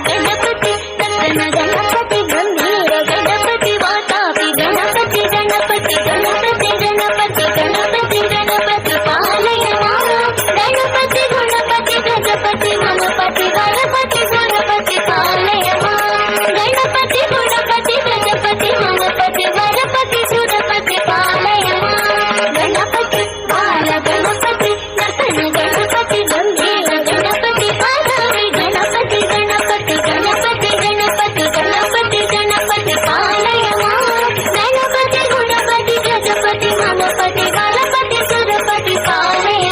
ಗಣಪತಿ ರತ್ನ ಗಣಪತಿ ಗಂಭೀರ ಗಣಪತಿ ವಾತಾಪಿ ಗಣಪತಿ ಗಣಪತಿ ಗಣಪತಿ ಗಣಪತಿ ಗಣಪತಿ ಗಣಪತಿ ಪಾಲಯ ಗಣಪತಿ ಗುಣಪತಿ ಗಜಪತಿ ಗಣಪತಿ ಗಣಪತಿ ಗಣಪತಿ ಪಾಲಯ ಗಣಪತಿ ಗುಣಪತಿ ಗಜಪತಿ ಗಣಪತಿ ಗಣಪತಿ ಸುರಪತಿ ಪಾಲಯ ಗಣಪತಿ ಬಾಲ ಗಣಪತಿ ರತನ ಗಣಪತಿ ಗಂಭೀರ ಗಣಪತಿ ಪಾದಾರಿ ಗಣಪತಿ ಗಣಪತಿ ಗಣಪತಿ ಗಣಪತಿ ಗಣಪತಿ ಗಣಪತಿ ಪಾಲಯ ಗಣಪತಿ ಗುಣಪತಿ ಗಜಪತಿ ಗಣಪತಿ ಗಣಪತಿ ಸುರಪತಿ ಪಾಲಯ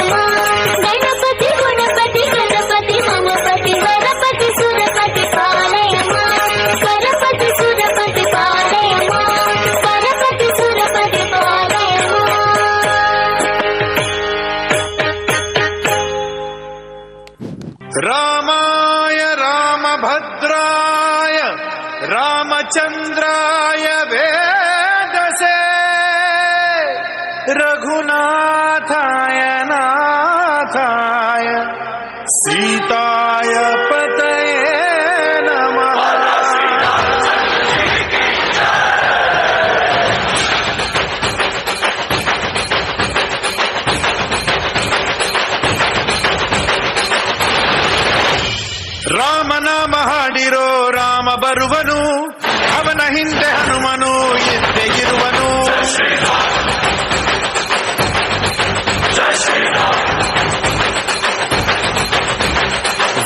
ಗಣಪತಿ ಗುಣಪತಿ ಗಣಪತಿ ಗಣಪತಿ ಗಣಪತಿ ಸುರಪತಿ ಪಾಲಯ ಗಣಪತಿ ಸುರಪತಿ ಪಾಲಯ ಗಣಪತಿ ಸುರಪತಿ ಪಾಲಯ ರಾಮಾಯ ರಾಮಭದ್ರಾಯ ರಾಮಚಂದ್ರಾಯ ವೇದಸೆ ರಘುನಾಥಾಯ ನಾಥಾಯ ಸೀತಾಯ ಪತಯೇ ನಮಃ. ರಾಮನಾಮ ಹಾಡಿರೋ ರಾಮ ಬರುವನು, ಅವನ ಹಿಂದೆ ಹನುಮನು ಇದ್ದೇ ಇರುವನು.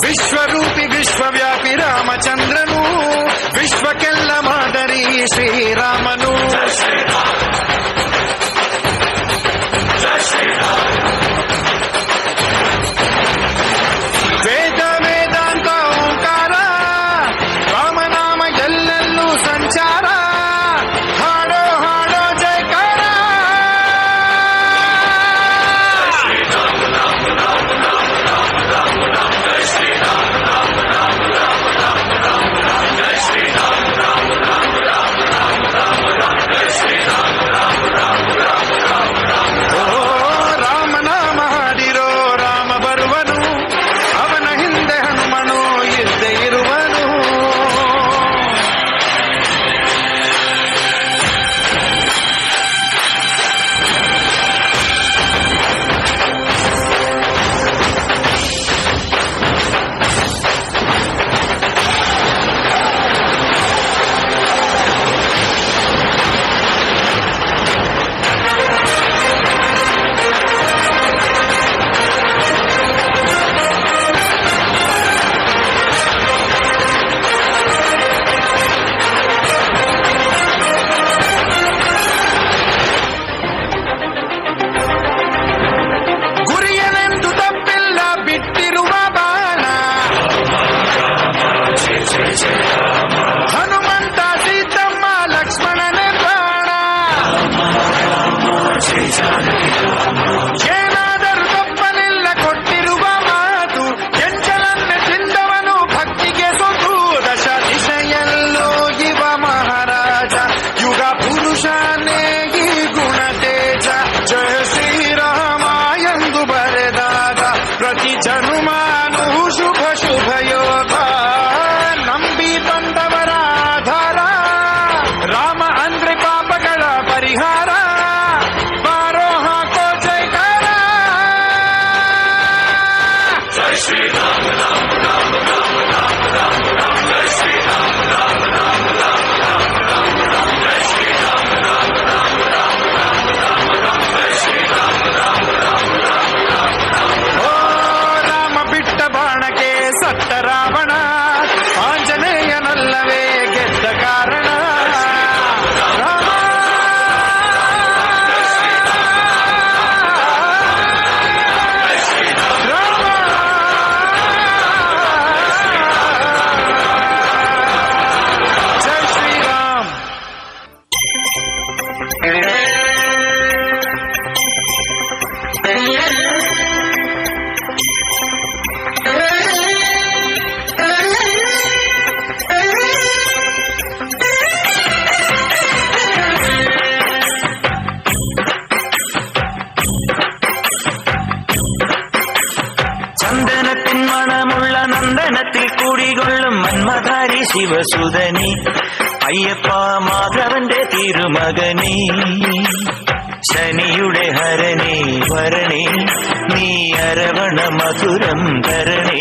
ವಿಶ್ವರೂಪಿ ವಿಶ್ವವ್ಯಾಪಿ ರಾಮಚಂದ್ರನು, ವಿಶ್ವಕ್ಕೆಲ್ಲ ಮಾದರಿ ಶ್ರೀರಾಮನು. ವೇದ ವೇದಾಂತ ಓಂಕಾರ, ರಾಮನಾಮ ಎಲ್ಲೆಲ್ಲೂ ಸಂಚಾರ. ಹಾಡೋ ಹಾಡೋ ಜಯಕಾರ. ಓ ರಾಮನಾಮ ಹಾಡಿರೋ ರಾಮ ಬರುವನು, ಅವನ ಹಿಂದೆ ಹನುಮನು ಇದ್ದೇ ಇರುವನು. ಗುರಿಯನೆಂದು ತಪ್ಪಿಲ್ಲ ಬಿಟ್ಟಿರುವ ಬಾಣ, ಹನುಮಂತ ಸೀತಮ್ಮ ಲಕ್ಷ್ಮಣನೇ ಪ್ರಾಣ. ಏನಾದರೂ ತಪ್ಪಲಿಲ್ಲ ಕೊಟ್ಟಿರುವ ಮಾತು, ಎಂಚಲನ್ನೇ ತಿಂದವನು ಭಕ್ತಿಗೆ ಸೊತು. ದಶ ದಿಶೆಯಲ್ಲೋ ಇವ ಮಹಾರಾಜ, ಯುಗ ಪುರುಷನೇ ಈ ಗುಣ ತೇಜ. ಜಯ ಶ್ರೀರಾಮ ಎಂದು ಬರೆದಾಗ ಪ್ರತಿ ಜನುಮಾನು ಶುಭ ಶುಭ ಯೋಗ. ನಂಬಿದ മന്മധാരി ശിവസുതനി അയ്യപ്പ മാധവന്റെ തിരുമകനേ ശനിയുടെ ഹരണേ വരണേ നീ അരവണ മധുരം തരണേ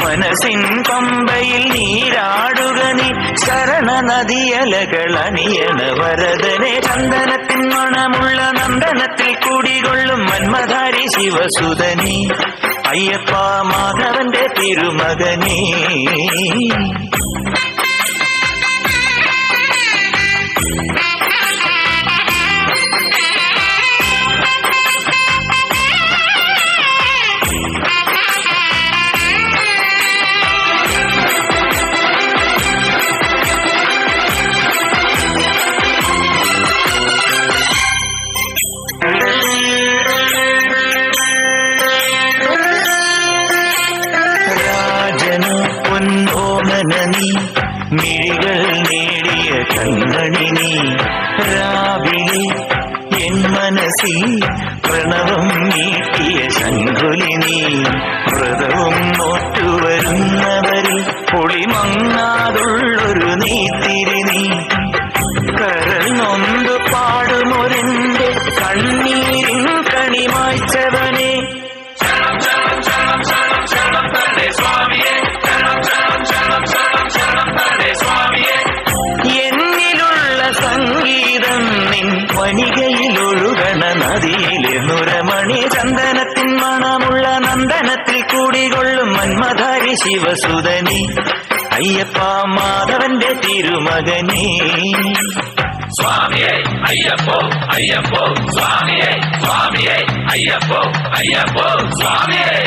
മനസ്സിൻ പമ്പയിൽ നീരാടുക നീ ശരണ നദിയലകൾ അണിയണ വരദനെ ചന്ദനത്തിൻ മണമുള്ള നന്ദനത്തിൽ കൂടികൊള്ളും മന്മധാരി ശിവസുതനി അയ്യപ്പ മാധവന്റെ തിരുമകനേ പൊന്നോമനനി മിഴികൾ നേടിയ കണ്ണണി നീ രാവിലെ എൻ മനസ്സിൽ പ്രണവം നീട്ടിയ ശങ്കുലി നീ വ്രതവും നോറ്റുവരുന്നവരിൽ പൊളിമങ്ങാതുള്ളൊരു നീത്തിരി നീ കരൾ നൊന്തു പാടുമൊരെന്റെ കണ്ണീരിൻ കണിമായ്ച്ചവനെ എന്നിലുള്ള സംഗീതം നിൻ വനികയിലൊഴുകണ നദിയിലെ നുരമണി ചന്ദനത്തിൻ മണമുള്ള നന്ദനത്തിൽ കൂടികൊള്ളും മന്മധാരി ശിവസുതനി അയ്യപ്പ മാധവന്റെ തിരുമകനേ സ്വാമിയേ അയ്യപ്പോ അയ്യപ്പോ സ്വാമിയേ സ്വാമിയേ അയ്യപ്പോ അയ്യപ്പോ സ്വാമിയേ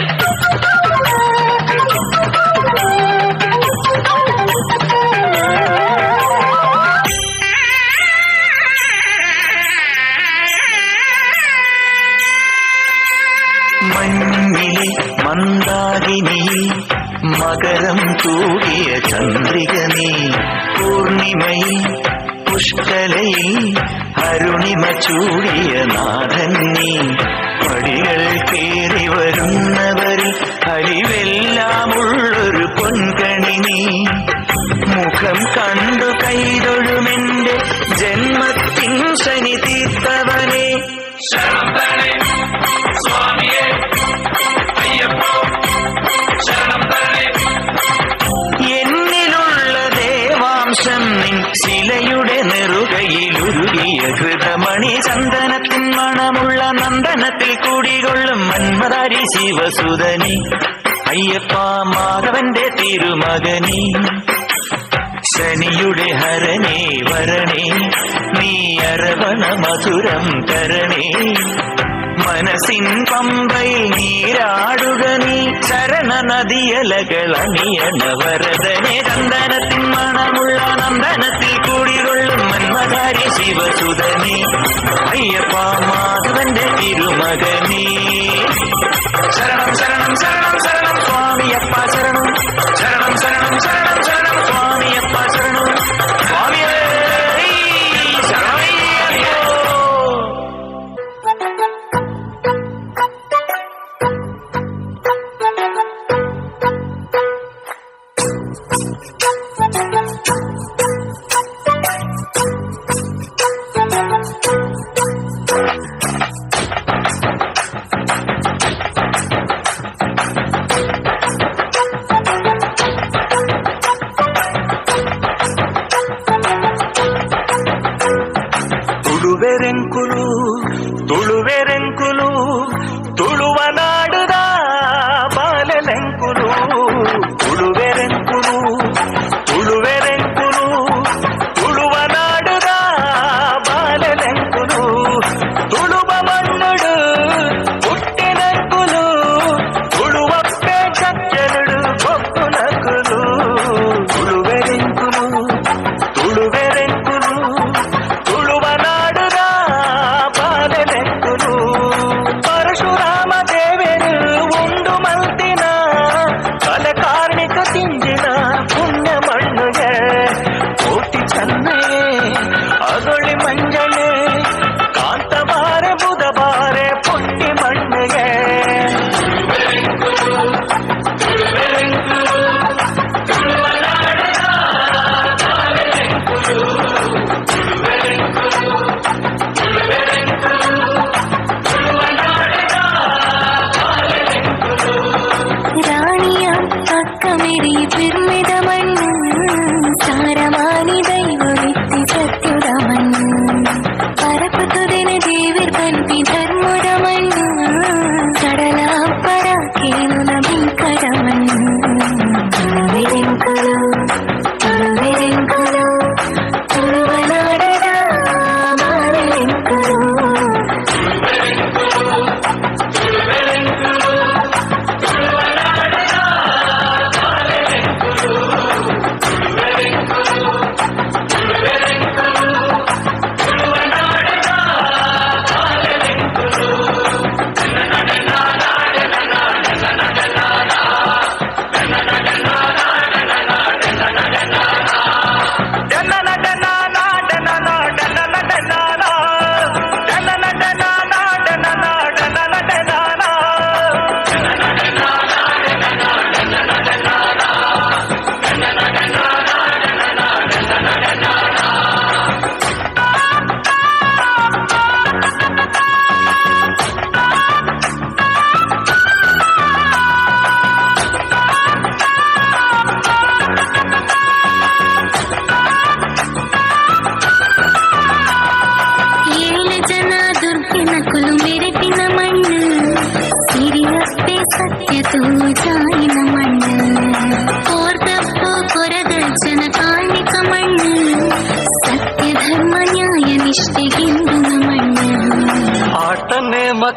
മഞ്ഞിലെ മന്ദാകിനി മകരം തൂകിയ ചന്ദ്രിക നീ പൂർണിമയിൽ പുഷ്കലയിൽ അരുണിമ ചൂടിയ നാഥൻ നീ പടികൾ കേറി വരുന്നവരിൽ അലിവെല്ലാമുള്ളൊരു പൊൻകണി നീ മുഖം കണ്ടു കൈതൊഴുമെന്റെ ജന്മത്തിൻ ശനി തീർത്തവനെ ശരണം തരണേ സ്വാമിയേ അയ്യപ്പോ ശരണം തരണേ എന്നിലുള്ള ദേവാംശം നിൻ ശിലയുടെ നെറുകയിലുരുകിയ ഘൃതമണി ചന്ദനത്തിൻ മണമുള്ള നന്ദനത്തിൽ കൂടികൊള്ളും മന്മധാരി ശിവസുതനി അയ്യപ്പ മാധവന്റെ തിരുമകനീ ശനിയുടെ ഹരണേ വരണേ നീ അരവണ മധുരം തരണേ മനസ്സിൻ പമ്പയിൽ നീരാടുക നീ ചരണ നദിയലകൾ അണിയണ വരദനെ ചന്ദനത്തിൻ മണമുള്ള നന്ദനത്തിൽ കൂടികൊള്ളും മന്മധാരി ശിവസുതനി അയ്യപ്പ മാധവന്റെ തിരുമകനീ ശരണം ശരണം ശരണം ശരണം സ്വാമിയപ്പ ശരണം ശരണം ശരണം ശരണം ശരണം സ്വാമിയപ്പ ശരണം സ്വാമിയേ ശരണമയ്യപ്പോ ತುಳುವೆರೆಂಕುಲು ತುಳುವ ನಾಡುದ ಬಾಲೆಲೆಂಕುಲು ತುಳುವೆರೆಂಕುಲು ತುಳುವೆ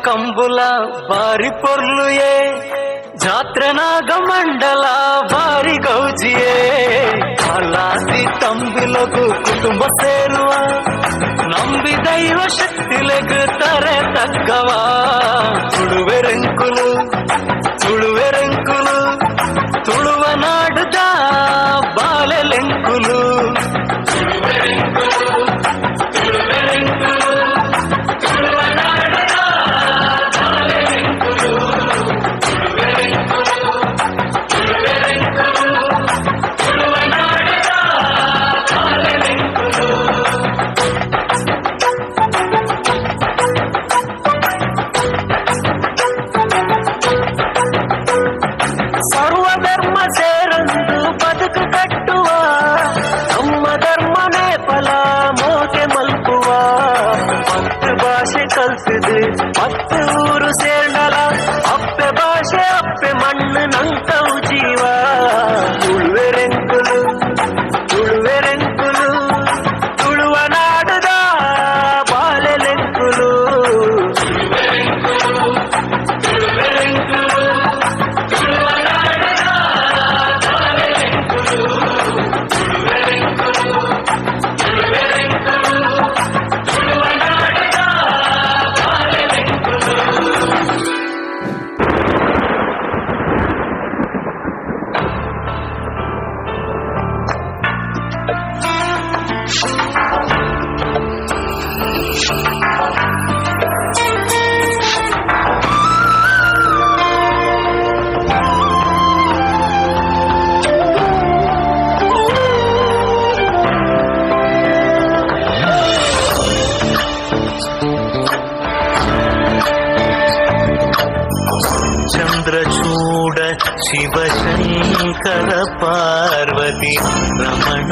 కంబుల వారి పొర్లుయే ಜಾತ್ರೆ ನಾಗಮಂಡಲ ಬಾರಿ ಗೌಜಿಯೇ ಹಾಲಾದಿ ತಂಬಿಲಗು ಕುಟುಂಬ ಸೇರುವ ನಂಬಿ ದೈವ ಶಕ್ತಿಲೆಗು ತಾರೆ ತಕ್ಕವ ತುಳುವೆರೆಂಕುಲು ತುಳುವೆರೆಂಕುಲು ತುಳುವ ನಾಡುದ ಬಾಲೆಲೆಂಕುಲು ಸರ್ವಧರ್ಮ ಸೇರಂದು ಬದುಕು ಕಟ್ಟುವ ನಮ್ಮ ಧರ್ಮನೇ ಫಲ ಮೋಕೆ ಮಲ್ಪುವ ಹತ್ತು ಭಾಷೆ ಕಲ್ತಿದೆ ಹತ್ತು ಊರು ಸೇರ್ನಲ ಅಪ್ಪೆ ಭಾಷೆ ಅಪ್ಪೆ ಮಣ್ಣು ನಂತವು ಜೀವ ತುಳುವೆರೆಂಕುಲು ತುಳುವೆರೆಂಕುಲು ತುಳುವ ನಾಡುದ ಬಾಲೆಲೆಂಕುಲು ಚಂದ್ರಚೂಡ ಶಿವಶಂಕರ ಪಾರ್ವತಿ ರಮಣ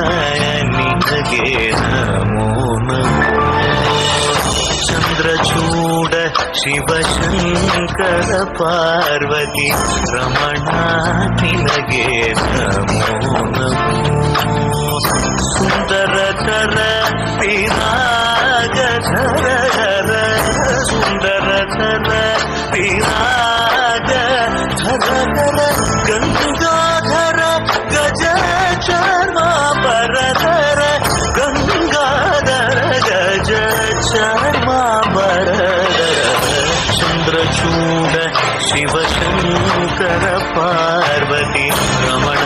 ನಿನಗೆ ನಮೋ ನಮೋ ಚಂದ್ರಚೂಡ ಶಿವಶಂಕರ ಪಾರ್ವತಿ ರಮಣ ನಿನಗೆ ನಮೋ ನಮೋ ಸುಂದರಕರ ಪಿರಾಗಧರ ಸುಂದರಕರ ಪಿರಾಗ ಧರ ಗಂಗಾಧರ ಗಜ ಚರ್ಮಾಂಬರಧರ ಗಂಗಾಧರ ಗಜ ಚರ್ಮಾಂಬರಧರ ಚಂದ್ರಚೂಡ ಶಿವಶಂಕರ ಪಾರ್ವತಿ ರಮಣ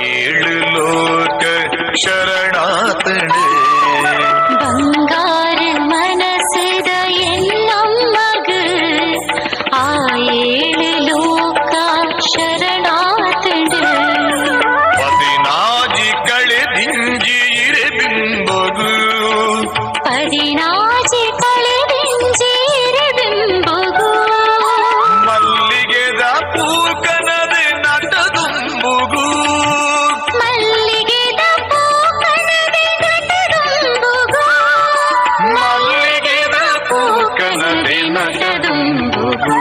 ஏழு லோக சரணாத்தனே ಬಂಗಾರ ಮನಸ್ಸದ ಎನ್ನಮ್ಮಗ ಆ ಏಳು ಲೋಕ ಶರಣಾತಂಡ பதினாஜி கಳೆದಿಂಜಿ ಇರೆಬಿಂಬಗು ಪದಿನಾಜಿ ಕಳೆದಿಂಜೀರಬಿಂಬುಗು ಮಲ್ಲಿಗೆದ ಪೂಕನದೆ ನಟದುಂಬುಗು ಮಲ್ಲಿಗೆದ ಪೂಕನದೆ ನಟದುಂಬುಗು ಮಲ್ಲಿಗೆದ ಪೂಕನದೆ ನಟದುಂಬುಗು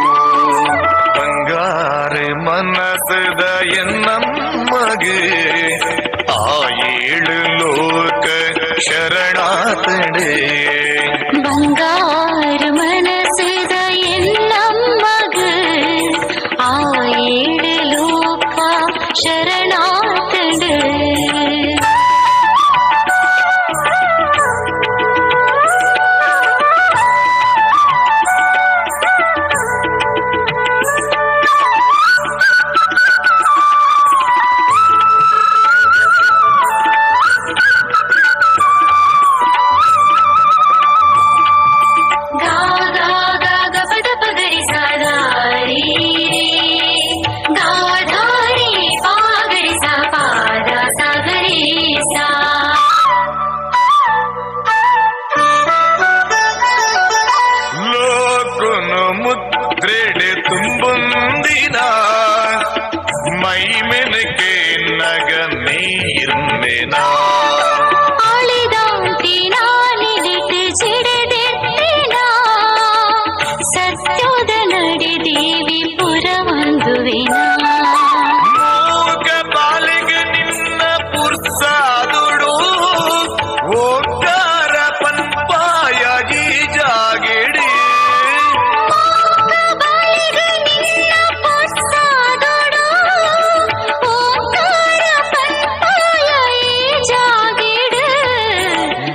ಬಂಗಾರ ಮನಸದ ಎನ್ನಮ್ಮಗೆ ಆ ಏಳು ಲೋಕ ಶರಣಾತಣೆ ಬಂಗಾರ ಮನಸ್ಸದ ಎನ್ನಮ್ಮಗ ಆ ಏಳು ಲೋಕ ಶರಣಾತಂಡ ಲೋಕನು ಮುದ್ರೆಡೆ ತುಂಬುಂದಿನ ಮೈಮೆನಕೆ ನಗ ನೀರ್ಮೆನ ಆಳಿದಾಂತಿನ ನಿಲಿತು ಚಿಡದೆತ್ತಿನ ಸತ್ಯದ ನಡೆದೇವಿ ಪುರವಂದುವಿನ ಮೂಕ ಬಾಲಿಗೆ ನಿನ್ನ ಪುರ್ಸಾದುಡು ಓಂಕಾರ ಪನ್ಪಾಯ ಈ ಜಾಗಿಡಿ ಬಾಳಿಗ ನಿನ್ನ ಪೊಸ್ಸಾದೊಡು ಓಂಕಾರ ಪನ್ಪಾಯ ಈ ಜಾಗಿಡು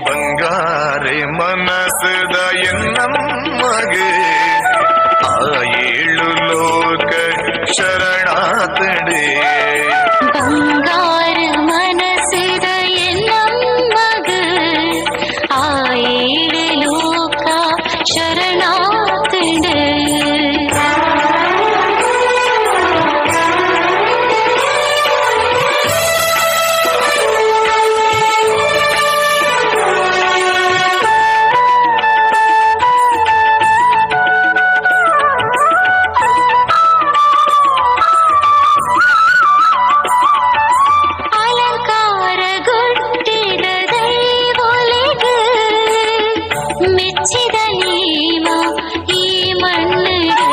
ಬಂಗಾರೆ ಮನಸದ ಎನ್ನಮ್ಮಗೆ ಆ ಏಳು ಲೋಕ ಶರಣಾತಡೆ ಬಂಗಾರ ಮನಸ್ಸದ ಎನ್ನಮ್ಮಗ ಆ ಏಳು ಲೋಕ ಶರಣಾತಂಡ ಅಲಂಕಾರ ಗುಟ್ಟಿದ ದೈವೊಲೆಗ ಮೆಚ್ಚಿದ ನೀವ ಈ ಮಣ್ಣಿಗೆ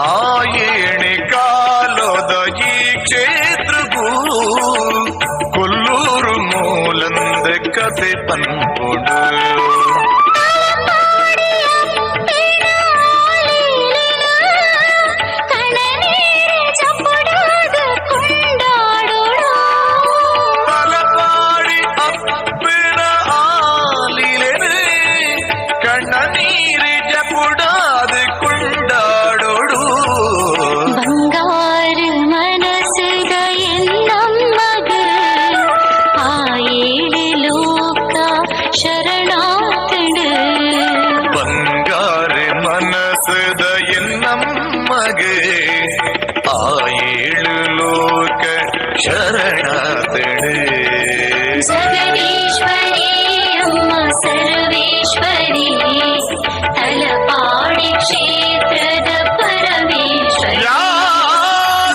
ಆ ಏಣಿ ಕಾಲದ ಈ ಕ್ಷೇತ್ರಗೂ ಕೊಲ್ಲೂರು ಮೂಲಂದ ಕತೆ ಪನ್ಪೊಡು ಬಲಪಾಡಿ ಅಪ್ಪಿನ ಆಲಿಲೆನೆ ಕಣ್ಣ ನೀರಿ ಜಪುಡಾದ ಕೊಂಡಾಡೋಡು ಬಂಗಾರ ಮನಸ್ಸದ ಎನ್ನಮ್ಮಗ ಆ ಏಳು ಲೋಕ ಶರಣಾತಂಡ ಬಂಗಾರ ಮನಸದ ಎನ್ನಮ್ಮಗೆ ಆ ಏಳು ಲೋಕ ಶರಣಾತಡೆ ಜಗದೀಶ್ವರಿ ಅಮ್ಮ ಸರ್ವೇಶ್ವರಿ ತಲಪಾಡಿ ಕ್ಷೇತ್ರದ ಪರಮೇಶ್ವರಿ ಯಾ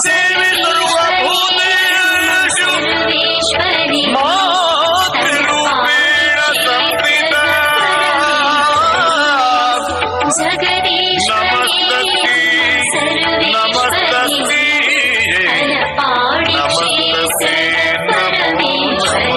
ಸೇವೆ ತರುವ ಭೂದೇಶು ಸರ್ವೇಶ್ವರಿ ಮಾತೃರೂಪೇಣ ಸಂಸ್ಥಿತ ಜಗದೀಶ್ವರಿ ಸರ್ವೇಶ್ವರಿ ತಲಪಾಡಿ ಕ್ಷೇತ್ರದ ಪರಮೇಶ್ವರಿ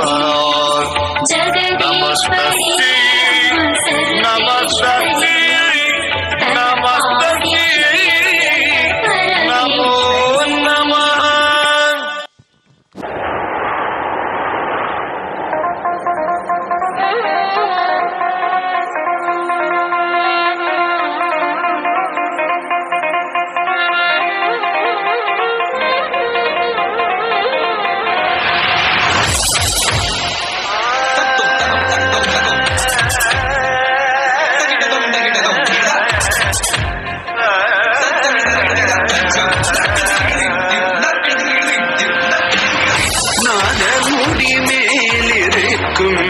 மாதமுடி மேலிருக்கும்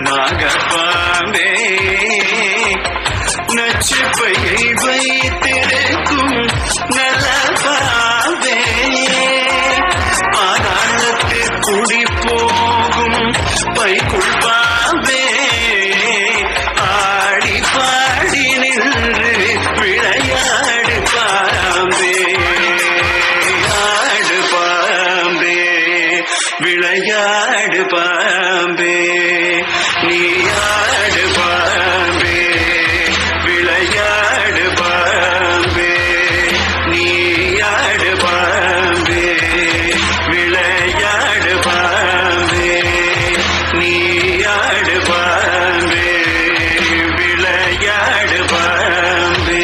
நாகப்பாம்பே நச்சுப்பையை வைத்திருக்கும் நல்ல பாம்பே பாதாளத்து குடி போகும் பைக்குள் பாம்பே ஆடி பாடி நின்று விளையாடு பாம்பே ஆடு பாம்பே விளையாடு பாம்பே நீ ஆடு பாம்பே விளையாடு பாம்பே நீ ஆடு பாம்பே விளையாடு பாம்பே நீ ஆடு பாம்பே விளையாடு பாம்பே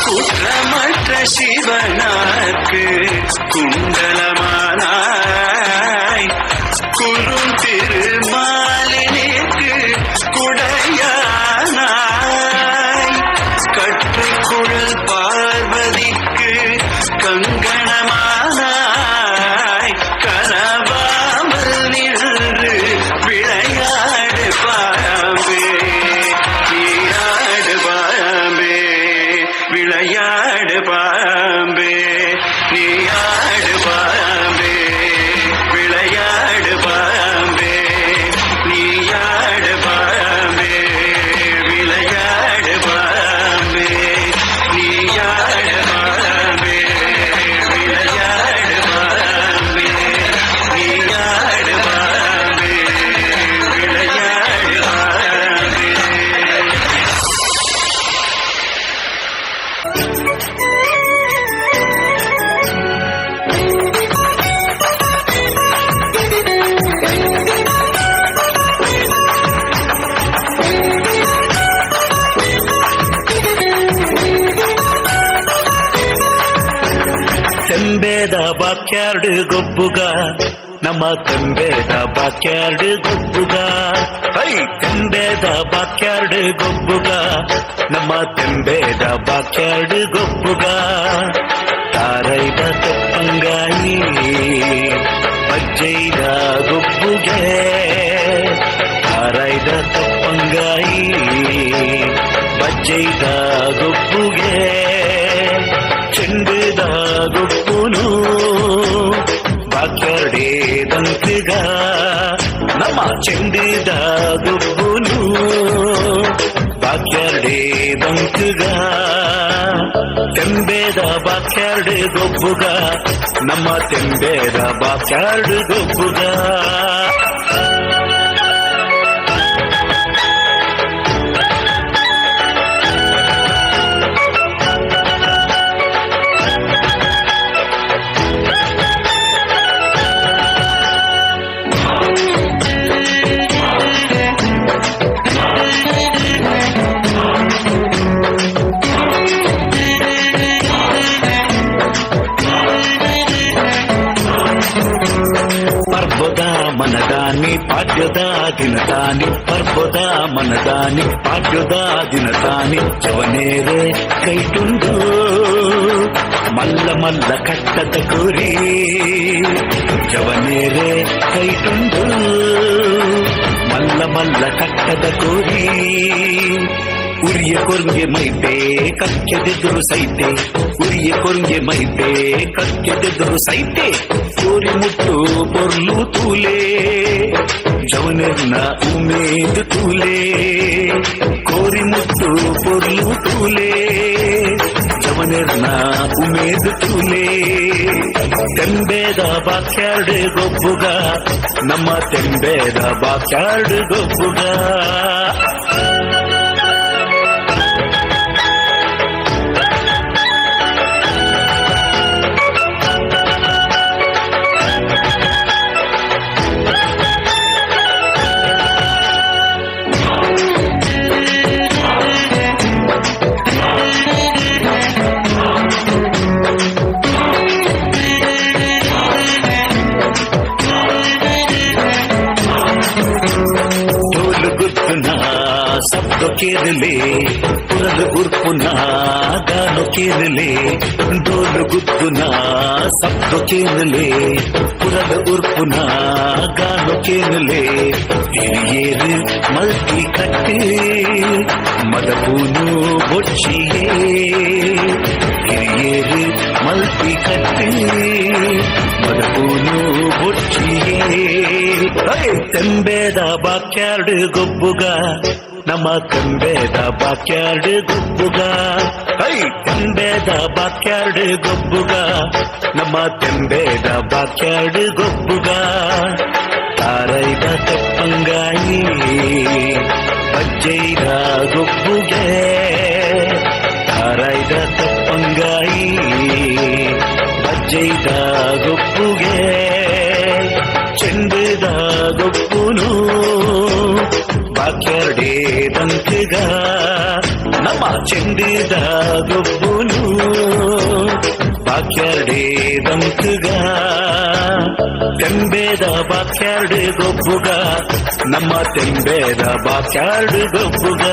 குற்றமற்ற சிவனாக்கு குண்டலமானாய் குறும் திருமாலினிக்கு குடையானாய் கற்றுக்குழல் பார்வதிக்கு கங்கணமானாய் கனவாமல் நின்று விளையாடு பாம்பே நீயாடு பாம்பே விளையாடு பாம்பே நீயாடு பாம்பே விளையாடு பாம்பே நீயாடு பாம்பே விளையாடு பாம்பே நீயாடு பாம்பே விளையாடு பாம்பே நீயாடு பாம்பே விளையாடு பாம்பே ತೆಂಬೇದ ಬಾಕ್ಯಾರ್ಡು ಗೊಬ್ಬುಗ ನಮ್ಮ ತೆಂಬೇದ ಬಾಕ್ಯಾರ್ಡು ಗೊಬ್ಬುಗ ಹೈ ತೆಂಬೇದ ಬಾಕ್ಯಾರ್ಡು ಗೊಬ್ಬುಗ ನಮ್ಮ ತೆಂಬೇದ ಬಾಕ್ಯಾರ್ಡು ಗೊಬ್ಬುಗ ತಾರೈದ ತಪ್ಪಂಗಾಯಿ ಬಜ್ಜೈದ ಗೊಬ್ಬುಗೆ ತಾರೈದ ತಪ್ಪಂಗಾಯಿ ಬಜ್ಜೈದ ಗೊಬ್ಬುಗೆ ಚೆಂಡುದ ಗೊಬ್ಬುನು ಬಾಕ್ಯಾರ್ಡೆ ದಂಕಗ ನಮ್ಮ ಚೆಂಡುದ ಗೊಬ್ಬುನು ಬಾಕ್ಯಾರ್ಡೆ ದಂಕಗ ತೆಂಬೇದ ಬಾಕ್ಯಾರ್ಡು ಗೊಬ್ಬುಗ ನಮ್ಮ ತೆಂಬೇದ ಬಾಕ್ಯಾರ್ಡು ಗೊಬ್ಬುಗ ಪರ್ಬದ ಮನದಾನಿ ಪಾಡ್ಯದ ದಿನದಾನಿ ಪರ್ಬದ ಮನದಾನಿ ಪಾಡ್ಯದ ದಿನದಾನಿ ಚವನೇರೆ ಕೈಟುಂಡು ಮಲ್ಲ ಮಲ್ಲ ಕಟ್ಟದ ಗುರಿ ಚವನೇರೆ ಕೈಟುಂಡು ಮಲ್ಲ ಮಲ್ಲ ಕಟ್ಟದ ಗುರಿ ಉರಿಯ ಕೊರ್ಗೆ ಮೈತೆ ಕಕ್ಕೆದೆದುರು ಸೈತೆ ಉರಿಯ ಕೊರ್ಗೆ ಮೈತೆ ಕಕ್ಕೆದೆದುರು ಸೈತೆ ಕೋರಿ ಮುಟ್ಟು ಪೊರ್ಲು ತೂಲೆ ಜವನರ್ನ ಉಮೇದು ತೂಲೆ ಕೋರಿ ಮುಟ್ಟು ಪೊರ್ಲು ತೂಲೆ ಜವನಿರ್ನ ಉಮೇದು ತೂಲೆ ತೆಂಬೇದ ಬಾಕ್ಯಾರ್ಡ್ ಗೊಬ್ಬುಗ ನಮ್ಮ ತೆಂಬೇದ ಬಾಕ್ಯಾರ್ಡ್ ಗೊಬ್ಬುಗ शब्द केरले पुरल उर्पुना गानो केरले डोल गुद्दुना शब्द केरले पुरल उर्पुना गानो केरले हिरियेर मल्टी कट्टे मदपूनु बोच्चिये हिरियेर मल्टी कट्टे मदपूनु बोच्चिये ತೆಂಬೇದ ಬಾಕ್ಯಾರ್ಡ್ ಗೊಬ್ಬುಗ ನಮ್ಮ ತೆಂಬೇದ ಬಾಕ್ಯಾರ್ಡ್ ಗೊಬ್ಬುಗ ತೆಂಬೇದ ಬಾಕ್ಯಾರ್ಡ್ ಗೊಬ್ಬುಗ ನಮ್ಮ ತೆಂಬೇದ ಬಾಕ್ಯಾರ್ಡ್ ಗೊಬ್ಬುಗ ತಾರೈದ ತಪ್ಪಂಗಾಯಿ ಬಜ್ಜೈದ ಗೊಬ್ಬುಗೆ ತಾರೈದ ತಪ್ಪಂಗಾಯಿ ಬಜ್ಜೈದ ಗೊಬ್ಬುಗೆ ಚೆಂಡದ ಗೊಬ್ಬುನು ಬಾಕ್ಯಾರ್ಡೇ ದಂಕಗ ನಮ್ಮ ಚೆಂಡದ ಗೊಬ್ಬುನು ಬಾಕ್ಯಾರ್ಡೇ ದಂಕಗ ತೆಂಬೇದ ಬಾಕ್ಯಾರ್ಡ್ ಗೊಬ್ಬುಗ ನಮ್ಮ ತೆಂಬೇದ ಬಾಕ್ಯಾರ್ಡ್ ಗೊಬ್ಬುಗ